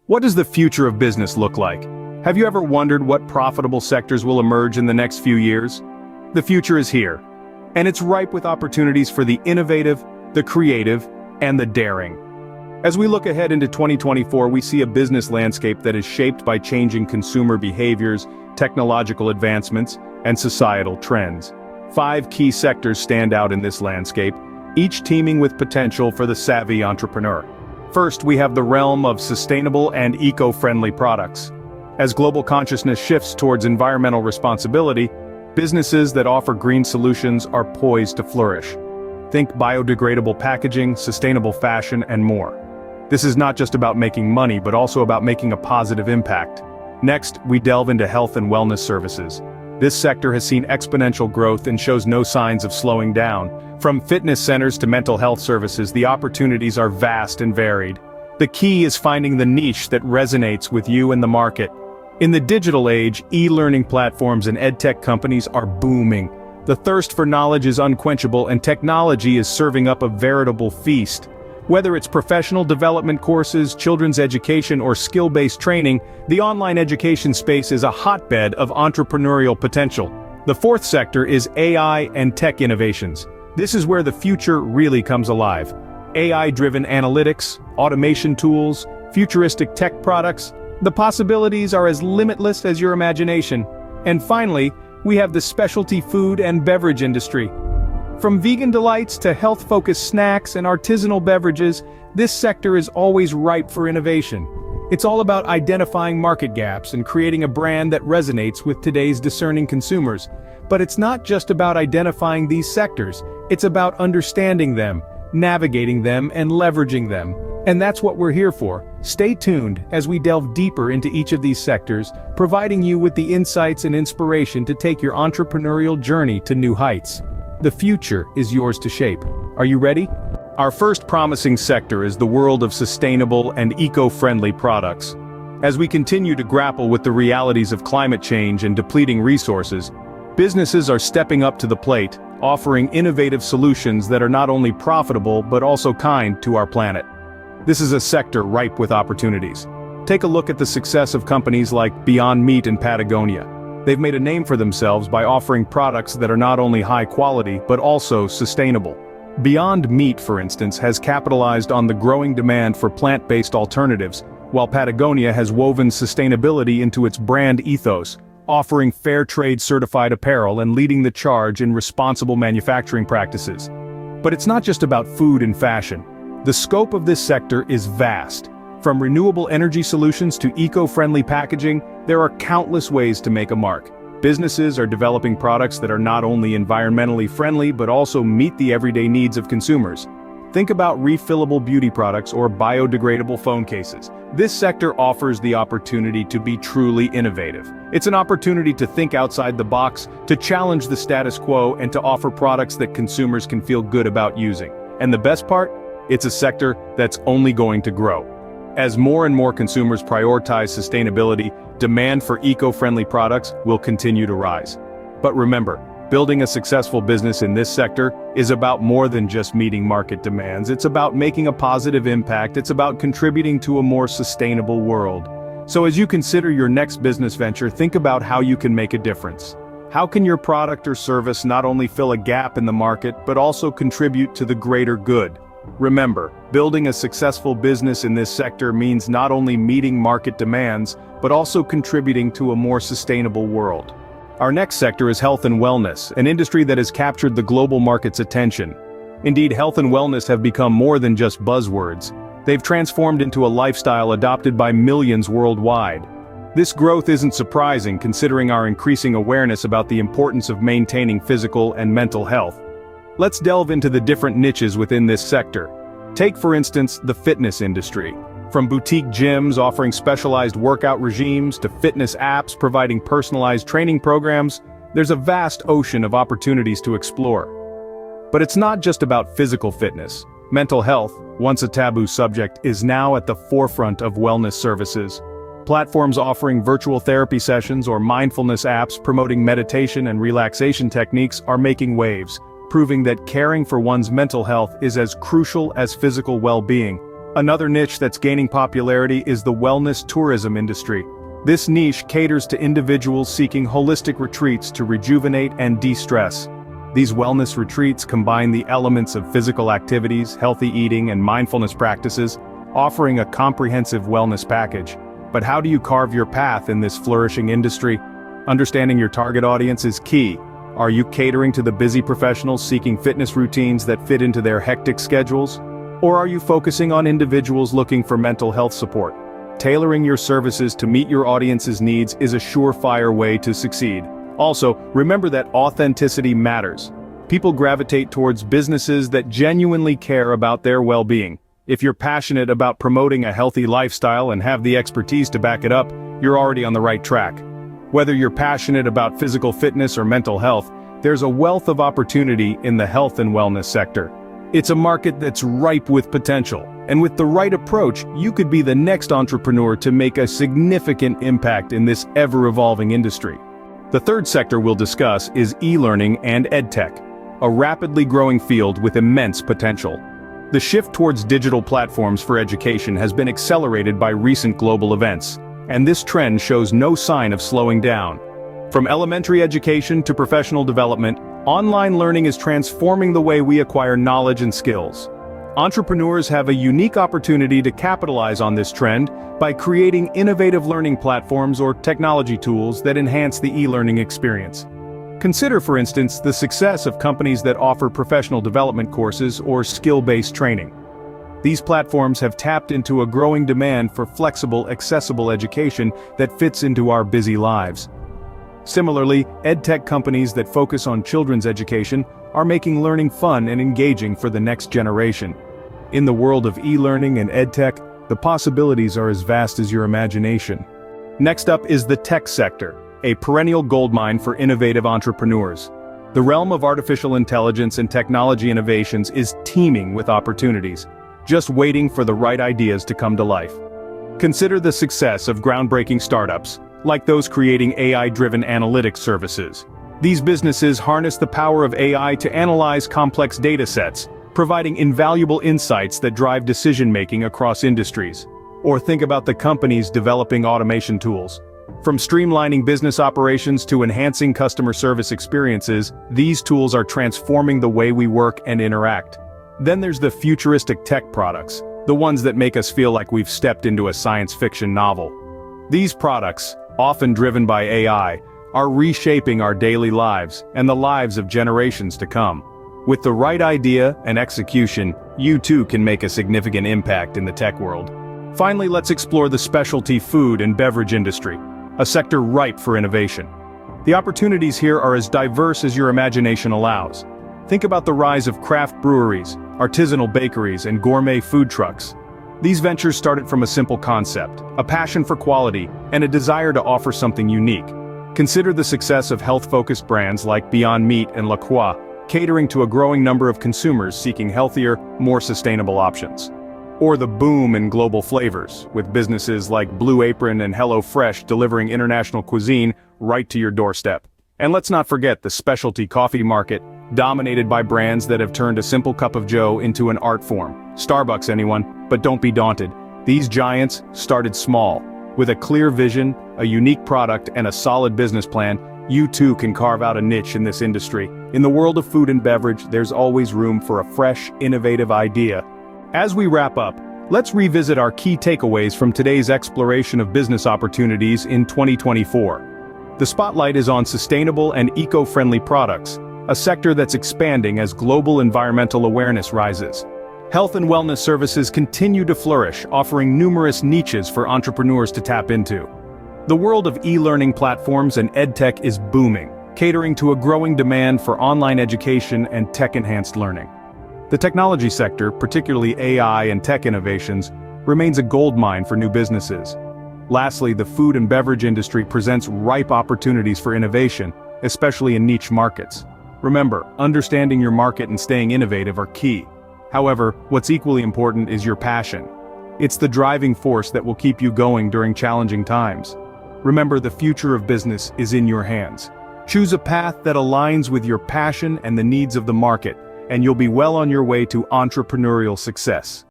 What does the future of business look like? Have you ever wondered what profitable sectors will emerge in the next few years? The future is here, and it's ripe with opportunities for the innovative, the creative, and the daring. As we look ahead into 2024, we see a business landscape that is shaped by changing consumer behaviors, technological advancements, and societal trends. 5 key sectors stand out in this landscape, each teeming with potential for the savvy entrepreneur. First, we have the realm of sustainable and eco-friendly products. As global consciousness shifts towards environmental responsibility, businesses that offer green solutions are poised to flourish. Think biodegradable packaging, sustainable fashion, and more. This is not just about making money, but also about making a positive impact. Next, we delve into health and wellness services. This sector has seen exponential growth and shows no signs of slowing down. From fitness centers to mental health services, the opportunities are vast and varied. The key is finding the niche that resonates with you and the market. In the digital age, e-learning platforms and edtech companies are booming. The thirst for knowledge is unquenchable, and technology is serving up a veritable feast. Whether it's professional development courses, children's education, or skill-based training, the online education space is a hotbed of entrepreneurial potential. The fourth sector is AI and tech innovations. This is where the future really comes alive. AI-driven analytics, automation tools, futuristic tech products. The possibilities are as limitless as your imagination. And finally, we have the specialty food and beverage industry. From vegan delights to health-focused snacks and artisanal beverages, this sector is always ripe for innovation. It's all about identifying market gaps and creating a brand that resonates with today's discerning consumers. But it's not just about identifying these sectors, it's about understanding them, navigating them, and leveraging them. And that's what we're here for. Stay tuned as we delve deeper into each of these sectors, providing you with the insights and inspiration to take your entrepreneurial journey to new heights. The future is yours to shape. Are you ready? Our first promising sector is the world of sustainable and eco-friendly products. As we continue to grapple with the realities of climate change and depleting resources, businesses are stepping up to the plate, offering innovative solutions that are not only profitable but also kind to our planet. This is a sector ripe with opportunities. Take a look at the success of companies like Beyond Meat and Patagonia. They've made a name for themselves by offering products that are not only high quality but also sustainable. Beyond Meat, for instance, has capitalized on the growing demand for plant-based alternatives, while Patagonia has woven sustainability into its brand ethos, offering fair trade certified apparel and leading the charge in responsible manufacturing practices. But it's not just about food and fashion. The scope of this sector is vast. From renewable energy solutions to eco-friendly packaging, there are countless ways to make a mark. Businesses are developing products that are not only environmentally friendly but also meet the everyday needs of consumers. Think about refillable beauty products or biodegradable phone cases. This sector offers the opportunity to be truly innovative. It's an opportunity to think outside the box, to challenge the status quo, and to offer products that consumers can feel good about using. And the best part? It's a sector that's only going to grow. As more and more consumers prioritize sustainability, demand for eco-friendly products will continue to rise. But remember, building a successful business in this sector is about more than just meeting market demands. It's about making a positive impact. It's about contributing to a more sustainable world. So as you consider your next business venture, think about how you can make a difference. How can your product or service not only fill a gap in the market, but also contribute to the greater good? Remember, building a successful business in this sector means not only meeting market demands, but also contributing to a more sustainable world. Our next sector is health and wellness, an industry that has captured the global market's attention. Indeed, health and wellness have become more than just buzzwords. They've transformed into a lifestyle adopted by millions worldwide. This growth isn't surprising considering our increasing awareness about the importance of maintaining physical and mental health. Let's delve into the different niches within this sector. Take, for instance, the fitness industry. From boutique gyms offering specialized workout regimes to fitness apps providing personalized training programs, there's a vast ocean of opportunities to explore. But it's not just about physical fitness. Mental health, once a taboo subject, is now at the forefront of wellness services. Platforms offering virtual therapy sessions or mindfulness apps promoting meditation and relaxation techniques are making waves, proving that caring for one's mental health is as crucial as physical well-being. Another niche that's gaining popularity is the wellness tourism industry. This niche caters to individuals seeking holistic retreats to rejuvenate and de-stress. These wellness retreats combine the elements of physical activities, healthy eating, and mindfulness practices, offering a comprehensive wellness package. But how do you carve your path in this flourishing industry? Understanding your target audience is key. Are you catering to the busy professionals seeking fitness routines that fit into their hectic schedules? Or are you focusing on individuals looking for mental health support? Tailoring your services to meet your audience's needs is a surefire way to succeed. Also, remember that authenticity matters. People gravitate towards businesses that genuinely care about their well-being. If you're passionate about promoting a healthy lifestyle and have the expertise to back it up, you're already on the right track. Whether you're passionate about physical fitness or mental health, there's a wealth of opportunity in the health and wellness sector. It's a market that's ripe with potential, and with the right approach, you could be the next entrepreneur to make a significant impact in this ever-evolving industry. The third sector we'll discuss is e-learning and edtech, a rapidly growing field with immense potential. The shift towards digital platforms for education has been accelerated by recent global events, and this trend shows no sign of slowing down. From elementary education to professional development, online learning is transforming the way we acquire knowledge and skills. Entrepreneurs have a unique opportunity to capitalize on this trend by creating innovative learning platforms or technology tools that enhance the e-learning experience. Consider, for instance, the success of companies that offer professional development courses or skill-based training. These platforms have tapped into a growing demand for flexible, accessible education that fits into our busy lives. Similarly, edtech companies that focus on children's education are making learning fun and engaging for the next generation. In the world of e-learning and edtech, the possibilities are as vast as your imagination. Next up is the tech sector, a perennial goldmine for innovative entrepreneurs. The realm of artificial intelligence and technology innovations is teeming with opportunities, just waiting for the right ideas to come to life. Consider the success of groundbreaking startups, like those creating AI-driven analytics services. These businesses harness the power of AI to analyze complex data sets, providing invaluable insights that drive decision-making across industries. Or think about the companies developing automation tools. From streamlining business operations to enhancing customer service experiences, these tools are transforming the way we work and interact. Then there's the futuristic tech products, the ones that make us feel like we've stepped into a science fiction novel. These products, often driven by AI, are reshaping our daily lives and the lives of generations to come. With the right idea and execution, you too can make a significant impact in the tech world. Finally, let's explore the specialty food and beverage industry, a sector ripe for innovation. The opportunities here are as diverse as your imagination allows. Think about the rise of craft breweries, artisanal bakeries, and gourmet food trucks. These ventures started from a simple concept, a passion for quality, and a desire to offer something unique. Consider the success of health-focused brands like Beyond Meat and La Croix, catering to a growing number of consumers seeking healthier, more sustainable options. Or the boom in global flavors, with businesses like Blue Apron and HelloFresh delivering international cuisine right to your doorstep. And let's not forget the specialty coffee market, dominated by brands that have turned a simple cup of joe into an art form. Starbucks, anyone, but don't be daunted. These giants started small. With a clear vision, a unique product, and a solid business plan, you too can carve out a niche in this industry. In the world of food and beverage, there's always room for a fresh, innovative idea. As we wrap up, let's revisit our key takeaways from today's exploration of business opportunities in 2024. The spotlight is on sustainable and eco-friendly products, a sector that's expanding as global environmental awareness rises. Health and wellness services continue to flourish, offering numerous niches for entrepreneurs to tap into. The world of e-learning platforms and edtech is booming, catering to a growing demand for online education and tech-enhanced learning. The technology sector, particularly AI and tech innovations, remains a goldmine for new businesses. Lastly, the food and beverage industry presents ripe opportunities for innovation, especially in niche markets. Remember, understanding your market and staying innovative are key. However, what's equally important is your passion. It's the driving force that will keep you going during challenging times. Remember, the future of business is in your hands. Choose a path that aligns with your passion and the needs of the market, and you'll be well on your way to entrepreneurial success.